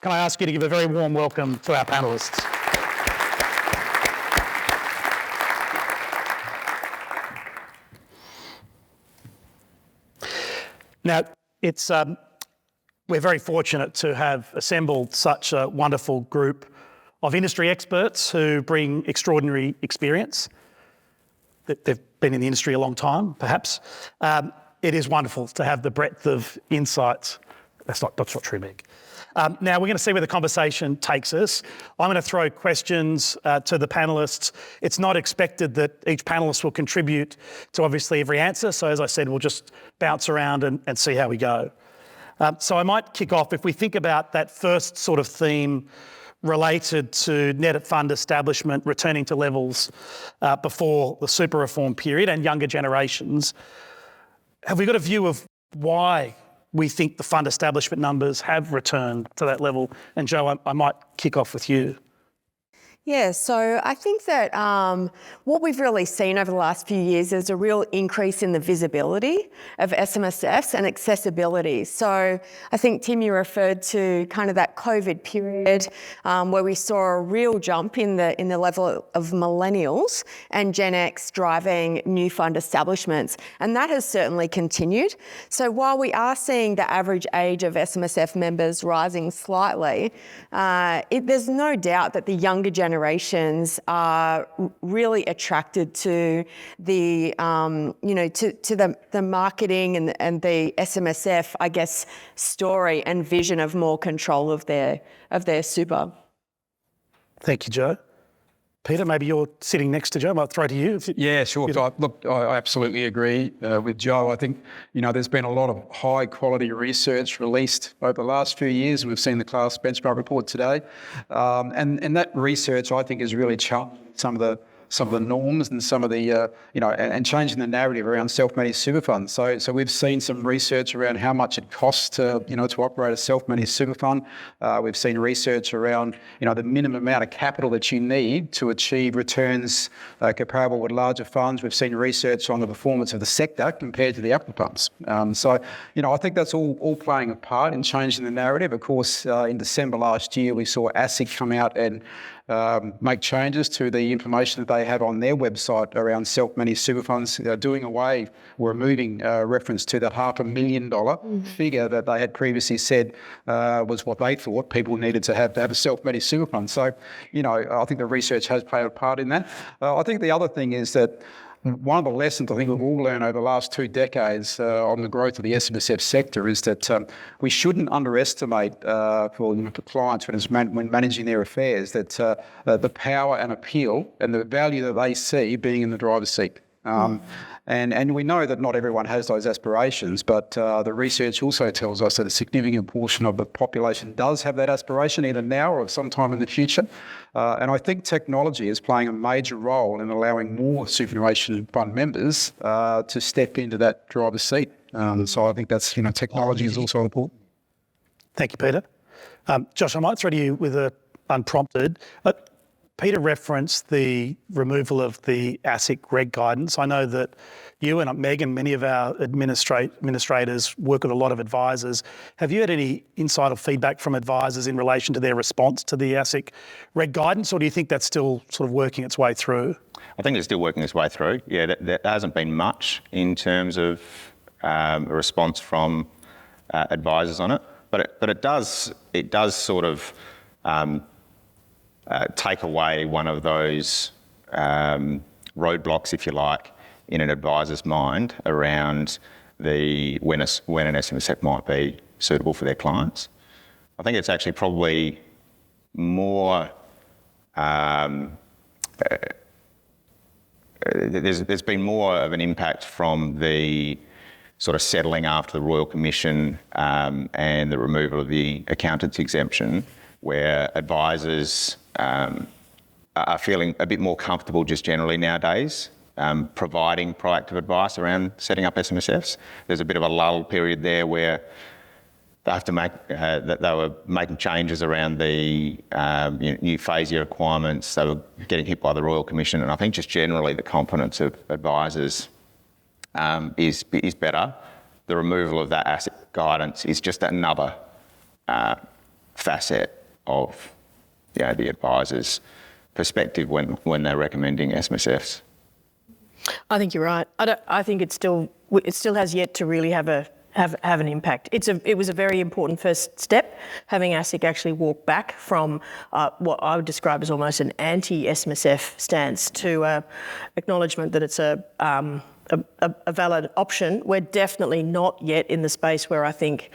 Can I ask you to give a very warm welcome to our panellists? Now, we're very fortunate to have assembled such a wonderful group of industry experts who bring extraordinary experience. They've been in the industry a long time, perhaps. It is wonderful to have the breadth of insights. That's not true, Meg. Now, we're going to see where the conversation takes us. I'm going to throw questions to the panellists. It's not expected that each panellist will contribute to obviously every answer. So as I said, we'll just bounce around and see how we go. So I might kick off. If we think about that first sort of theme related to net fund establishment, returning to levels before the super reform period and younger generations, have we got a view of why we think the fund establishment numbers have returned to that level? And Jo, I might kick off with you. Yeah, so I think that what we've really seen over the last few years is a real increase in the visibility of SMSFs and accessibility. So I think, Tim, you referred to kind of that COVID period where we saw a real jump in the level of millennials and Gen X driving new fund establishments. And that has certainly continued. So while we are seeing the average age of SMSF members rising slightly, there's no doubt that the younger generations are really attracted to the, the marketing and the SMSF, I guess, story and vision of more control of their super. Thank you, Jo. Peter, maybe you're sitting next to Jo. I might throw to you. Yeah, sure. I absolutely agree with Jo. I think, there's been a lot of high quality research released over the last few years. We've seen the Class benchmark report today. And that research, I think, has really challenged some of the norms and some of the, and changing the narrative around self-managed super funds. So we've seen some research around how much it costs to operate a self-managed super fund. We've seen research around, the minimum amount of capital that you need to achieve returns comparable with larger funds. We've seen research on the performance of the sector compared to the Apple pumps. I think that's all playing a part in changing the narrative. Of course, in December last year, we saw ASIC come out and make changes to the information that they have on their website around self-managed super funds, doing away or removing reference to the $500,000 figure that they had previously said was what they thought people needed to have a self-managed super fund. So, I think the research has played a part in that. I think the other thing is that one of the lessons I think we've all learned over the last 2 decades on the growth of the SMSF sector is that we shouldn't underestimate for clients when managing their affairs that the power and appeal and the value that they see being in the driver's seat. And we know that not everyone has those aspirations, but the research also tells us that a significant portion of the population does have that aspiration, either now or sometime in the future. And I think technology is playing a major role in allowing more superannuation fund members to step into that driver's seat. So I think that's, technology is also important. Thank you, Peter. Josh, I might throw to you with a unprompted. Peter referenced the removal of the ASIC reg guidance. I know that you and Meg and many of our administrators work with a lot of advisors. Have you had any insight or feedback from advisors in relation to their response to the ASIC reg guidance, or do you think that's still sort of working its way through? I think it's still working its way through. Yeah, there hasn't been much in terms of a response from advisors on it, but it does sort of take away one of those roadblocks, if you like, in an advisor's mind around when an SMSF might be suitable for their clients. I think it's actually probably more. There's been more of an impact from the sort of settling after the Royal Commission and the removal of the accountants exemption, where advisors are feeling a bit more comfortable just generally nowadays, providing proactive advice around setting up SMSFs. There's a bit of a lull period there where they have to that they were making changes around the new phase year requirements. They were getting hit by the Royal Commission, and I think just generally the confidence of advisors is better. The removal of that asset guidance is just another facet of the advisor's perspective when they're recommending SMSFs. I think you're right. I think it still has yet to really have an impact. It was a very important first step, having ASIC actually walk back from what I would describe as almost an anti-SMSF stance to acknowledgement that it's a valid option. We're definitely not yet in the space where I think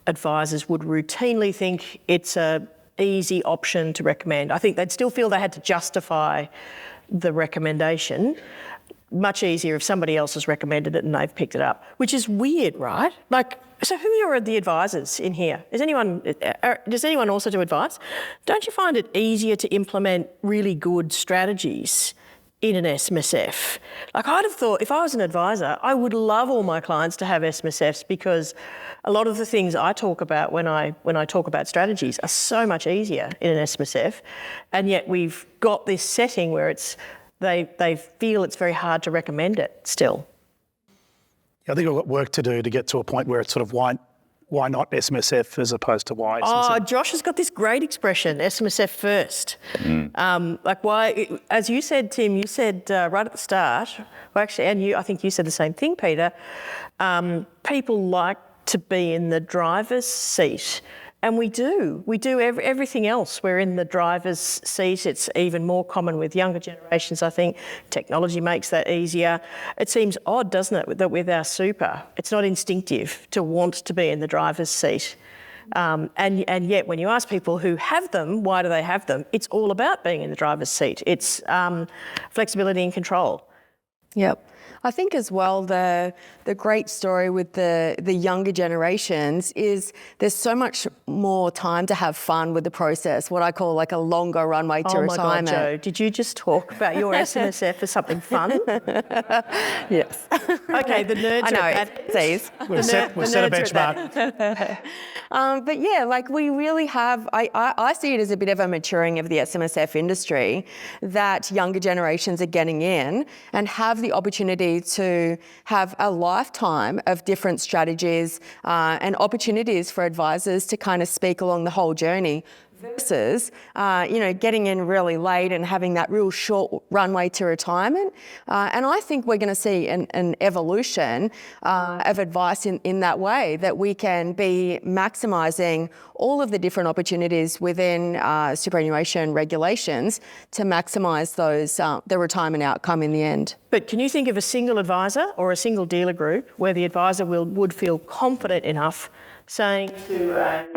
advisors would routinely think it's a easy option to recommend. I think they'd still feel they had to justify the recommendation. Much easier if somebody else has recommended it and they've picked it up, which is weird, right? Like, so who are the advisors in here? Does anyone also do advice? Don't you find it easier to implement really good strategies in an SMSF? Like, I'd have thought if I was an advisor, I would love all my clients to have SMSFs, because a lot of the things I talk about when I talk about strategies are so much easier in an SMSF, and yet we've got this setting where they feel it's very hard to recommend it still. I think we've got work to do to get to a point where it's sort of why not SMSF as opposed to why SMSF? Oh, Josh has got this great expression, SMSF first. Like why, as you said, Tim, you said right at the start, well actually, and I think you said the same thing, Peter, people like to be in the driver's seat. And we do everything else. We're in the driver's seat. It's even more common with younger generations, I think. Technology makes that easier. It seems odd, doesn't it, that with our super, it's not instinctive to want to be in the driver's seat. And yet when you ask people who have them, why do they have them? It's all about being in the driver's seat. It's flexibility and control. Yep. I think as well the great story with the younger generations is there's so much more time to have fun with the process, what I call like a longer runway to retirement. Oh my God, Jo, did you just talk about your SMSF for something fun? Yes. Okay, the nerds I know, are at it's We've set a benchmark. But yeah, like we really have, I see it as a bit of a maturing of the SMSF industry, that younger generations are getting in and have the opportunity to have a lifetime of different strategies and opportunities for advisors to kind of speak along the whole journey, versus, getting in really late and having that real short runway to retirement. And I think we're going to see an evolution of advice in that way, that we can be maximising all of the different opportunities within superannuation regulations to maximise those the retirement outcome in the end. But can you think of a single advisor or a single dealer group where the advisor would feel confident enough saying to a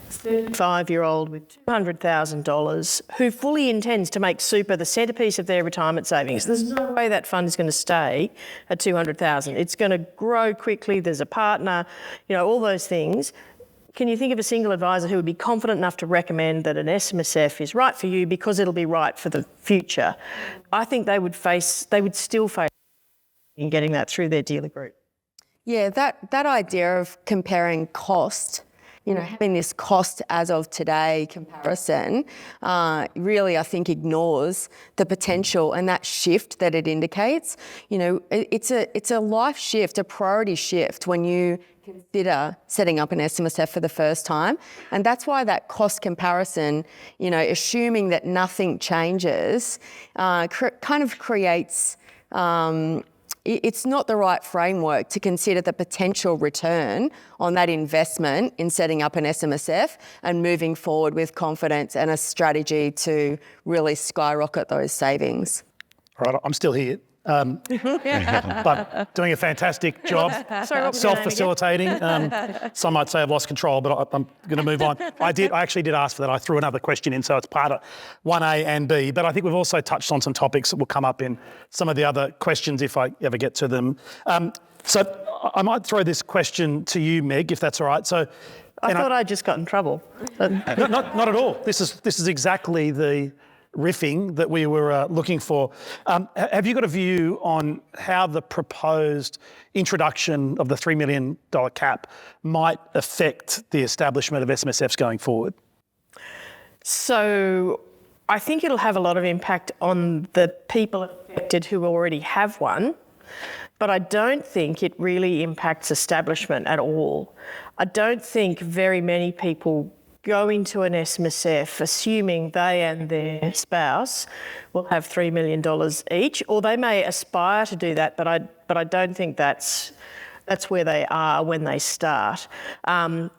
35-year-old with $200,000 who fully intends to make super the centrepiece of their retirement savings? There's no way that fund is going to stay at $200,000. It's going to grow quickly. There's a partner, all those things. Can you think of a single advisor who would be confident enough to recommend that an SMSF is right for you because it'll be right for the future? I think they would still face in getting that through their dealer group. Yeah, that idea of comparing cost, having this cost as of today comparison, really I think ignores the potential and that shift that it indicates. It's a life shift, a priority shift when you consider setting up an SMSF for the first time. And that's why that cost comparison, assuming that nothing changes, kind of creates... it's not the right framework to consider the potential return on that investment in setting up an SMSF and moving forward with confidence and a strategy to really skyrocket those savings. All right, I'm still here. But doing a fantastic job, self-facilitating. Some might say I've lost control, but I'm going to move on. I actually did ask for that. I threw another question in, so it's part of 1A and B. But I think we've also touched on some topics that will come up in some of the other questions if I ever get to them. So I might throw this question to you, Meg, if that's all right. So I thought I'd just got in trouble. Not at all. This is exactly the riffing that we were looking for. Have you got a view on how the proposed introduction of the $3 million cap might affect the establishment of SMSFs going forward? So I think it'll have a lot of impact on the people affected who already have one, but I don't think it really impacts establishment at all. I don't think very many people go into an SMSF assuming they and their spouse will have $3 million each, or they may aspire to do that, but I don't think that's where they are when they start. I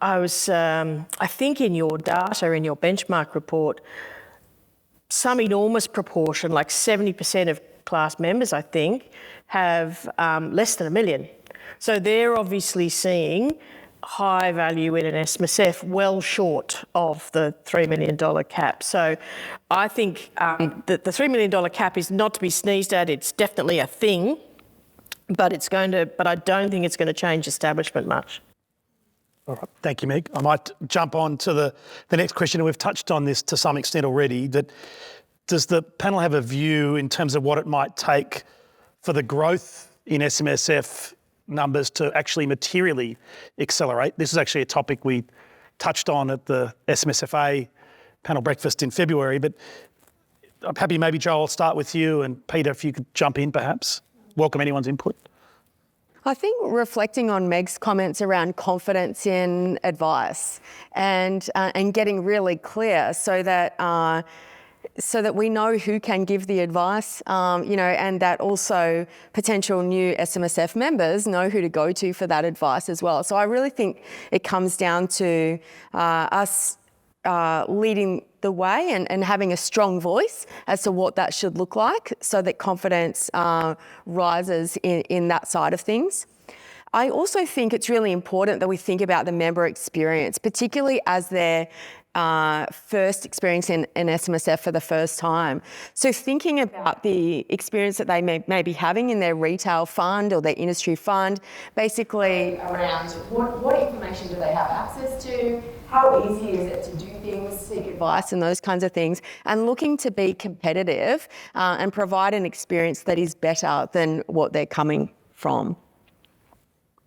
think in your data, in your benchmark report, some enormous proportion, like 70% of class members, I think, have less than $1 million. So they're obviously seeing high value in an SMSF well short of the $3 million cap. So I think that the $3 million cap is not to be sneezed at. It's definitely a thing, but I don't think it's going to change establishment much. All right, thank you, Meg. I might jump on to the next question, and we've touched on this to some extent already. Does the panel have a view in terms of what it might take for the growth in SMSF numbers to actually materially accelerate? This is actually a topic we touched on at the SMSFA panel breakfast in February, but I'm happy maybe, Jo, I'll start with you, and Peter, if you could jump in perhaps. Welcome anyone's input. I think reflecting on Meg's comments around confidence in advice and getting really clear so that we know who can give the advice, and that also potential new SMSF members know who to go to for that advice as well. So I really think it comes down to us leading the way and having a strong voice as to what that should look like so that confidence rises in that side of things. I also think it's really important that we think about the member experience, particularly as they're first experiencing an SMSF for the first time. So thinking about the experience that they may be having in their retail fund or their industry fund, basically around what information do they have access to, how easy is it to do things, seek advice and those kinds of things, and looking to be competitive and provide an experience that is better than what they're coming from.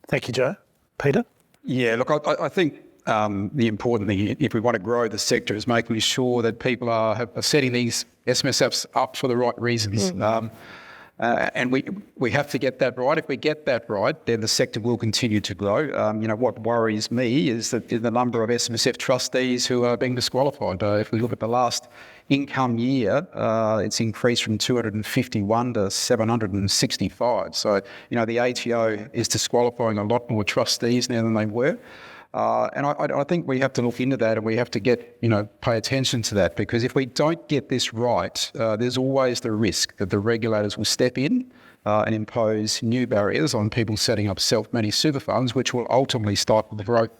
Thank you, Jo. Peter? Yeah, look, I think the important thing, if we want to grow the sector, is making sure that people are setting these SMSFs up for the right reasons. And we have to get that right. If we get that right, then the sector will continue to grow. What worries me is that the number of SMSF trustees who are being disqualified. If we look at the last income year, it's increased from 251 to 765. So, the ATO is disqualifying a lot more trustees now than they were. And I think we have to look into that, and we have to pay attention to that, because if we don't get this right, there's always the risk that the regulators will step in and impose new barriers on people setting up self-managed super funds, which will ultimately stifle the growth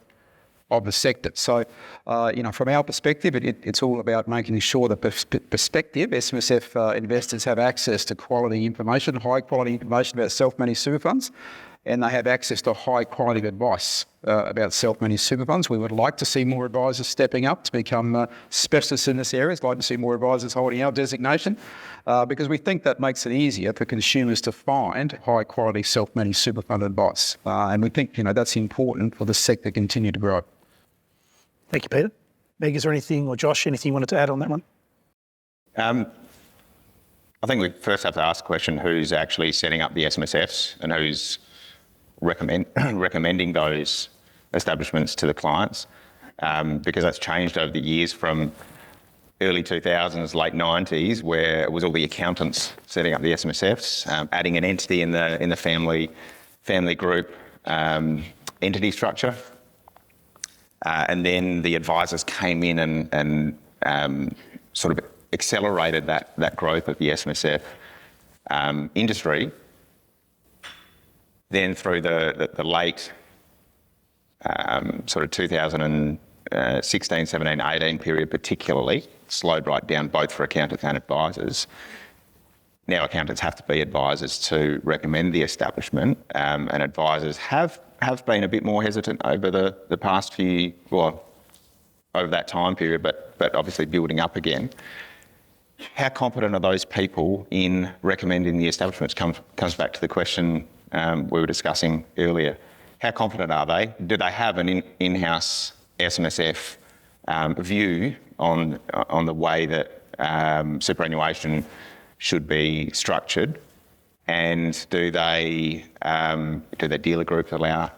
of the sector. So, from our perspective, it's all about making sure that prospective SMSF investors have access to quality information, high quality information about self-managed super funds, and they have access to high quality advice about self-managed super funds. We would like to see more advisors stepping up to become specialists in this area. We'd like to see more advisors holding our designation because we think that makes it easier for consumers to find high quality self-managed super fund advice. And we think that's important for the sector to continue to grow. Thank you, Peter. Meg, is there anything, or Josh, anything you wanted to add on that one? I think we first have to ask the question, who's actually setting up the SMSFs and who's recommending those establishments to the clients, because that's changed over the years from early 2000s, late 90s, where it was all the accountants setting up the SMSFs, adding an entity in the family group entity structure. And then the advisors came in and sort of accelerated that growth of the SMSF industry. Then through the late sort of 2016, 17, 18 period particularly, slowed right down both for accountants and advisors. Now accountants have to be advisors to recommend the establishment, and advisors have been a bit more hesitant over the past few, over that time period, but obviously building up again. How confident are those people in recommending the establishments? Comes back to the question we were discussing earlier. How confident are they? Do they have an in-house SMSF view on the way that superannuation should be structured? And do their dealer groups allow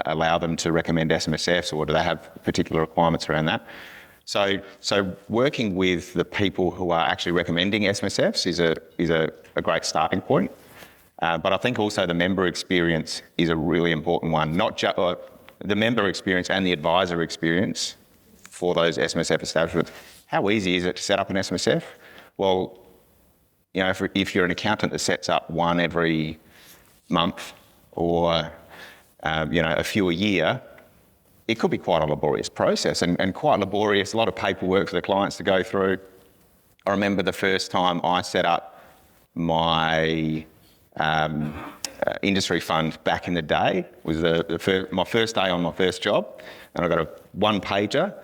allow them to recommend SMSFs, or do they have particular requirements around that? So working with the people who are actually recommending SMSFs is a great starting point. But I think also the member experience is a really important one, not just the member experience and the advisor experience for those SMSF establishments. How easy is it to set up an SMSF? Well, you know, if you're an accountant that sets up one every month or, a few a year, it could be quite a laborious process and quite laborious, a lot of paperwork for the clients to go through. I remember the first time I set up my industry fund back in the day was my first day on my first job, and I got a one-pager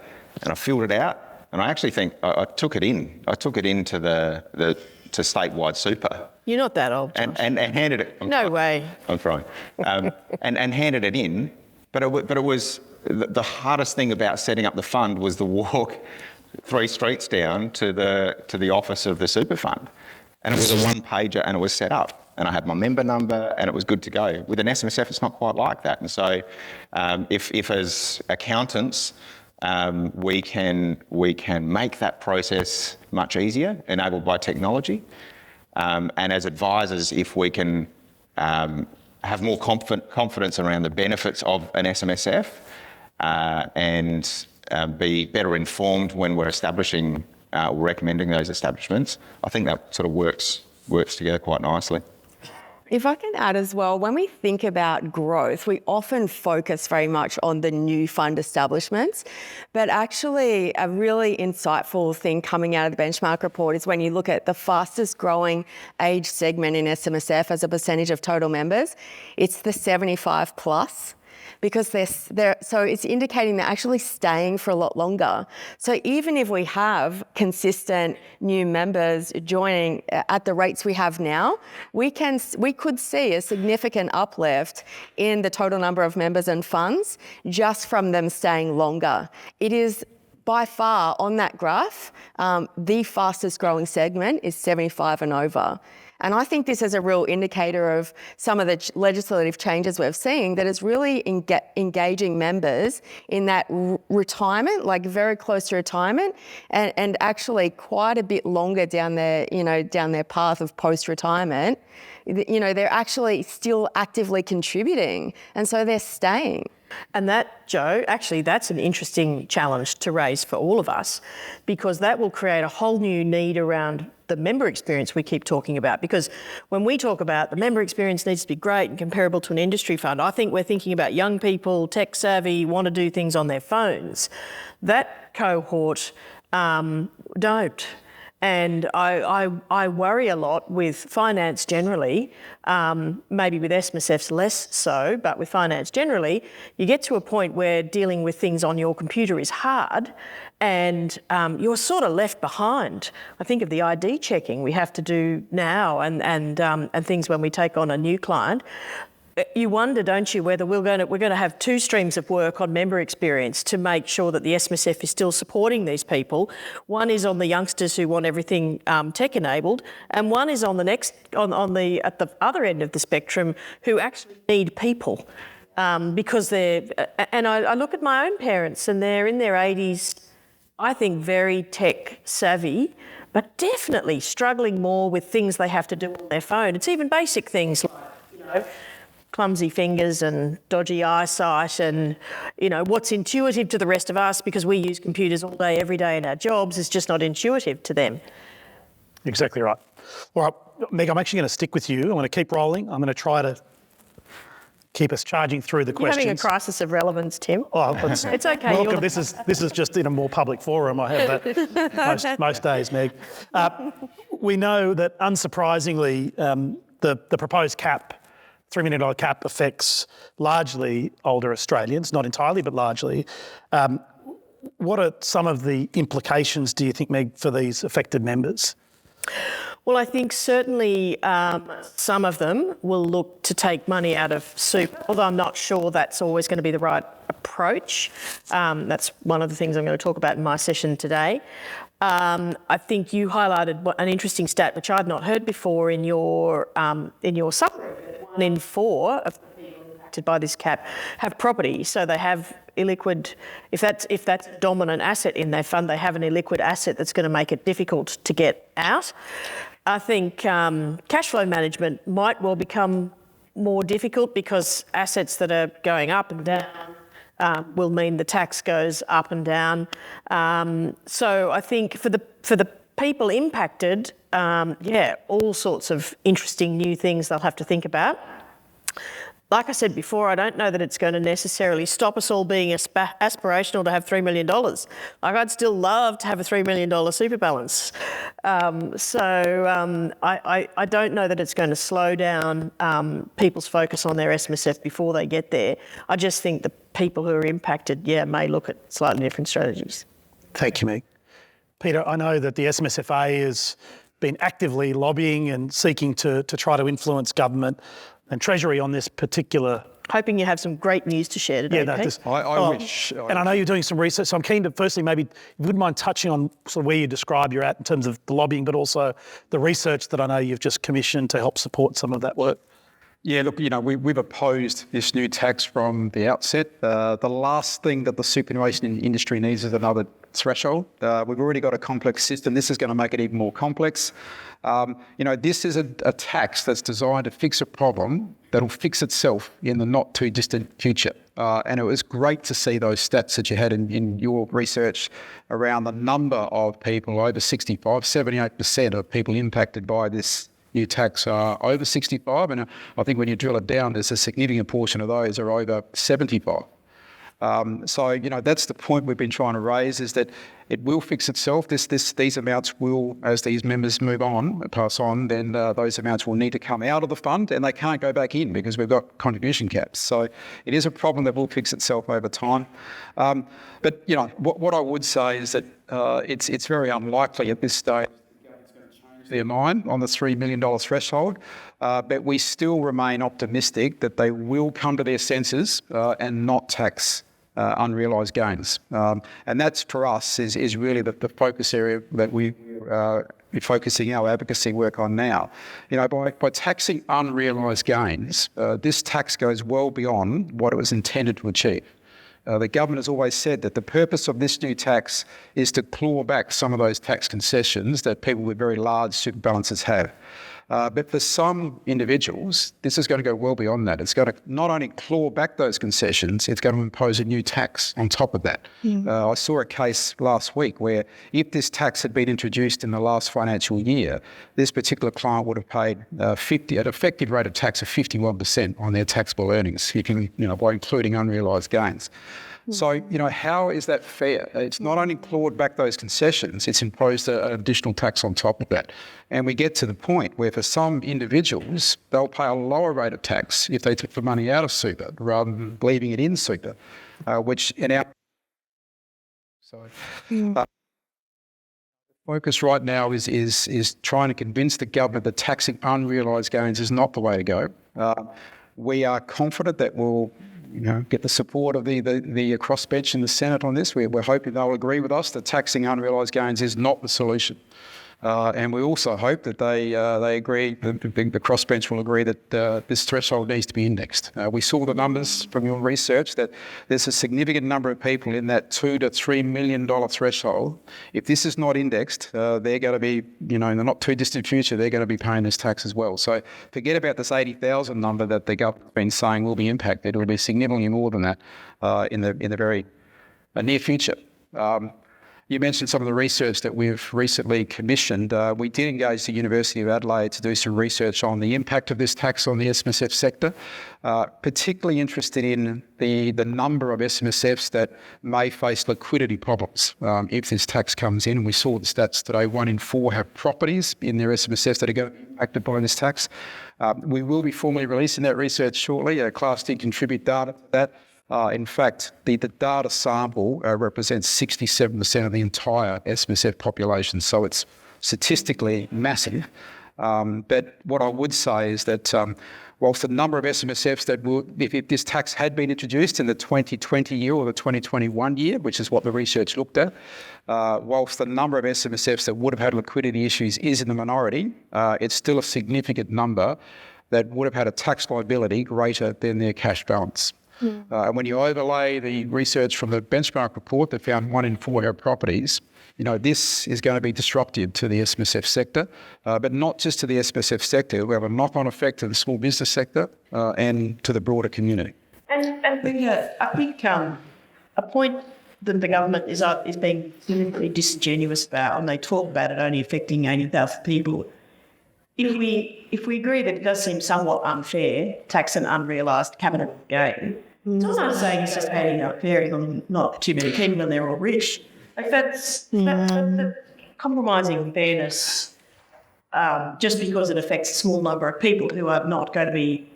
and I filled it out, and I actually think I took it in. I took it into to statewide super. You're not that old, Josh. And handed it. No way. I'm trying. And handed it in, but it was the hardest thing about setting up the fund was the walk 3 streets down to the office of the super fund, and it was a one-pager and it was set up. And I had my member number and it was good to go. With an SMSF, it's not quite like that. And so if as accountants, we can make that process much easier, enabled by technology. And as advisors, if we can have more confidence around the benefits of an SMSF and be better informed when we're establishing or recommending those establishments, I think that sort of works together quite nicely. If I can add as well, when we think about growth, we often focus very much on the new fund establishments, but actually a really insightful thing coming out of the benchmark report is when you look at the fastest growing age segment in SMSF as a percentage of total members, it's the 75 plus. Because so it's indicating they're actually staying for a lot longer. So even if we have consistent new members joining at the rates we have now, we could see a significant uplift in the total number of members and funds just from them staying longer. It is by far on that graph, the fastest growing segment is 75 and over. And I think this is a real indicator of some of the legislative changes we're seeing that is really engaging members in that retirement, like very close to retirement, and actually quite a bit longer down their path of post-retirement. They're actually still actively contributing, and so they're staying. And that, Jo, actually that's an interesting challenge to raise for all of us, because that will create a whole new need around the member experience we keep talking about. Because when we talk about the member experience needs to be great and comparable to an industry fund, I think we're thinking about young people, tech savvy, want to do things on their phones. That cohort don't. And I worry a lot with finance generally, maybe with SMSFs less so, but with finance generally, you get to a point where dealing with things on your computer is hard and you're sort of left behind. I think of the ID checking we have to do now and things when we take on a new client. You wonder, don't you, whether we're going to have 2 streams of work on member experience to make sure that the SMSF is still supporting these people. One is on the youngsters who want everything tech enabled, and one is on the at the other end of the spectrum who actually need people because they're. And I look at my own parents, and they're in their 80s. I think very tech savvy, but definitely struggling more with things they have to do on their phone. It's even basic things like, clumsy fingers and dodgy eyesight and, what's intuitive to the rest of us because we use computers all day, every day in our jobs is just not intuitive to them. Exactly right. All right, Meg, I'm actually going to stick with you. I'm going to keep rolling. I'm going to try to keep us charging through the questions. You're having a crisis of relevance, Tim. Oh, it's okay. Welcome. This is just in a more public forum. I have that most days, Meg. We know that, unsurprisingly, the proposed cap, $3 million cap, affects largely older Australians, not entirely, but largely. What are some of the implications, do you think, Meg, for these affected members? Well, I think certainly some of them will look to take money out of super, although I'm not sure that's always going to be the right approach. That's one of the things I'm going to talk about in my session today. I think you highlighted an interesting stat which I'd not heard before in your summary. 1 in 4 of the people impacted by this cap have property, so they have illiquid. If that's a dominant asset in their fund, they have an illiquid asset that's going to make it difficult to get out. I think cash flow management might well become more difficult because assets that are going up and down will mean the tax goes up and down. So I think for the people impacted, all sorts of interesting new things they'll have to think about. Like I said before, I don't know that it's going to necessarily stop us all being aspirational to have $3 million. Like, I'd still love to have a $3 million super balance. I don't know that it's going to slow down people's focus on their SMSF before they get there. I just think the people who are impacted, may look at slightly different strategies. Thank you, Meg. Peter, I know that the SMSFA has been actively lobbying and seeking to try to influence government and Treasury on this particular. Hoping you have some great news to share today, Pete. I wish. And I know you're doing some research, so I'm keen to firstly maybe, if you wouldn't mind touching on sort of where you describe you're at in terms of the lobbying, but also the research that I know you've just commissioned to help support some of that work. Yeah, look, we've opposed this new tax from the outset. The last thing that the superannuation industry needs is another threshold. We've already got a complex system. This is going to make it even more complex. This is a tax that's designed to fix a problem that'll fix itself in the not too distant future. And it was great to see those stats that you had in your research around the number of people over 65, 78% of people impacted by this new tax are over 65. And I think when you drill it down, there's a significant portion of those are over 75. That's the point we've been trying to raise, is that it will fix itself. These amounts will, as these members pass on, then those amounts will need to come out of the fund and they can't go back in because we've got contribution caps. So it is a problem that will fix itself over time. But what I would say is that it's very unlikely at this stage their mind on the $3 million threshold, but we still remain optimistic that they will come to their senses and not tax unrealised gains. And that's, for us, is really the focus area that we're focusing our advocacy work on now. By taxing unrealised gains, this tax goes well beyond what it was intended to achieve. The government has always said that the purpose of this new tax is to claw back some of those tax concessions that people with very large super balances have. But for some individuals, this is going to go well beyond that. It's going to not only claw back those concessions, it's going to impose a new tax on top of that. I saw a case last week where if this tax had been introduced in the last financial year, this particular client would have paid an effective rate of tax of 51% on their taxable earnings, by including unrealised gains. So, how is that fair? It's not only clawed back those concessions, it's imposed an additional tax on top of that. And we get to the point where for some individuals, they'll pay a lower rate of tax if they took the money out of super rather than leaving it in super, which in our... focus right now is trying to convince the government that taxing unrealised gains is not the way to go. We are confident that we'll get the support of the crossbench in the Senate on this. We're hoping they'll agree with us that taxing unrealised gains is not the solution. And we also hope that they agree, the crossbench will agree that this threshold needs to be indexed. We saw the numbers from your research that there's a significant number of people in that $2 to $3 million threshold. If this is not indexed, they're going to be, in the not too distant future, they're going to be paying this tax as well. So forget about this 80,000 number that the government's been saying will be impacted. It will be significantly more than that in the very near future. You mentioned some of the research that we've recently commissioned. We did engage the University of Adelaide to do some research on the impact of this tax on the SMSF sector, particularly interested in the number of SMSFs that may face liquidity problems if this tax comes in. We saw the stats today, 1 in 4 have properties in their SMSFs that are going to be impacted by this tax. We will be formally releasing that research shortly. Class did contribute data to that. In fact, the data sample represents 67% of the entire SMSF population, so it's statistically massive. But what I would say is that whilst the number of SMSFs that would, if this tax had been introduced in the 2020 year or the 2021 year, which is what the research looked at, whilst the number of SMSFs that would have had liquidity issues is in the minority, it's still a significant number. that would have had a tax liability greater than their cash balance. And when you overlay the research from the benchmark report that found 1 in 4 properties, this is going to be disruptive to the SMSF sector, but not just to the SMSF sector. We have a knock-on effect to the small business sector and to the broader community. And I think a point that the government is being really disingenuous about, and they talk about it only affecting 80,000 people. If we agree that it does seem somewhat unfair, tax an unrealised capital gain, it's also saying it's just handing out fair on not too many people and they're all rich. Like that's compromising fairness just because it affects a small number of people who are not going to be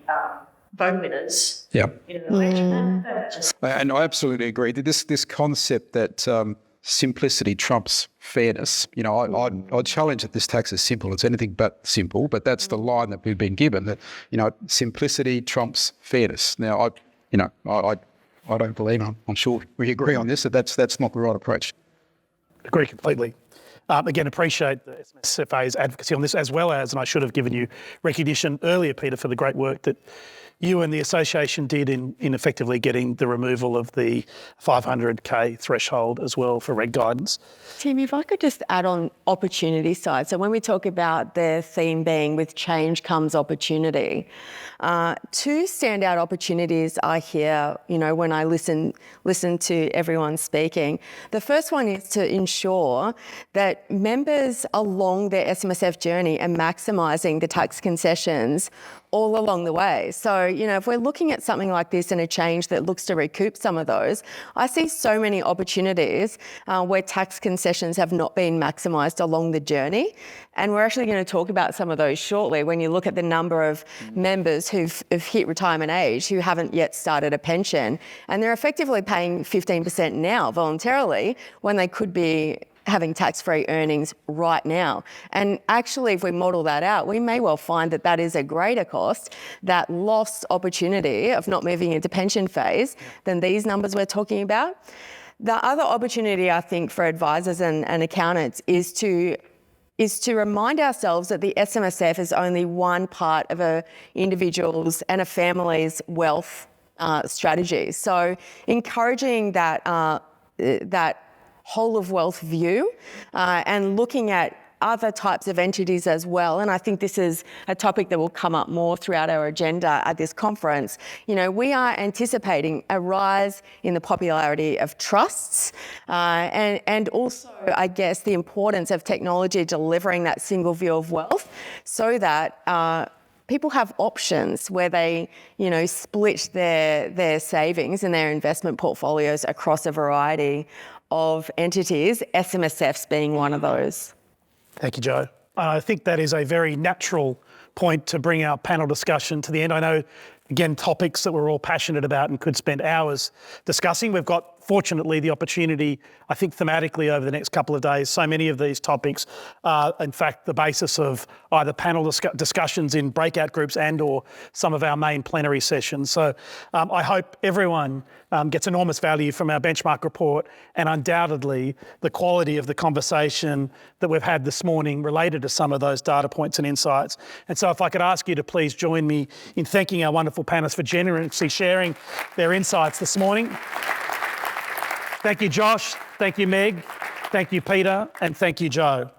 vote winners in an election. And I absolutely agree that this concept that simplicity trumps fairness. I challenge that this tax is simple. It's anything but simple, but that's the line that we've been given, that, simplicity trumps fairness. Now, I don't believe, I'm sure we agree on this, that's not the right approach. Agree completely. Again, appreciate the SMSFA's advocacy on this, as well as, and I should have given you recognition earlier, Peter, for the great work that you and the association did in effectively getting the removal of the 500K threshold as well for reg guidance. Tim, if I could just add on opportunity side. So when we talk about the theme being with change comes opportunity, 2 standout opportunities I hear, when I listen to everyone speaking. The first one is to ensure that members along their SMSF journey are maximising the tax concessions all along the way. So, if we're looking at something like this and a change that looks to recoup some of those, I see so many opportunities where tax concessions have not been maximised along the journey. And we're actually going to talk about some of those shortly when you look at the number of members who've hit retirement age who haven't yet started a pension. And they're effectively paying 15% now voluntarily when they could be having tax-free earnings right now. And actually, if we model that out, we may well find that that is a greater cost, that lost opportunity of not moving into pension phase than these numbers we're talking about. The other opportunity, I think, for advisors and accountants is to remind ourselves that the SMSF is only one part of an individual's and a family's wealth strategy. So encouraging that whole of wealth view and looking at other types of entities as well. And I think this is a topic that will come up more throughout our agenda at this conference. We are anticipating a rise in the popularity of trusts and also, I guess, the importance of technology delivering that single view of wealth so that people have options where they, split their savings and their investment portfolios across a variety of entities, SMSFs being one of those. Thank you, Jo. I think that is a very natural point to bring our panel discussion to the end. I know, again, topics that we're all passionate about and could spend hours discussing. We've got, fortunately, the opportunity, I think thematically over the next couple of days, so many of these topics are, in fact, the basis of either panel discussions in breakout groups and or some of our main plenary sessions. So I hope everyone gets enormous value from our benchmark report and undoubtedly the quality of the conversation that we've had this morning related to some of those data points and insights. And so if I could ask you to please join me in thanking our wonderful panelists for generously sharing their insights this morning. Thank you, Josh. Thank you, Meg. Thank you, Peter. And thank you, Jo.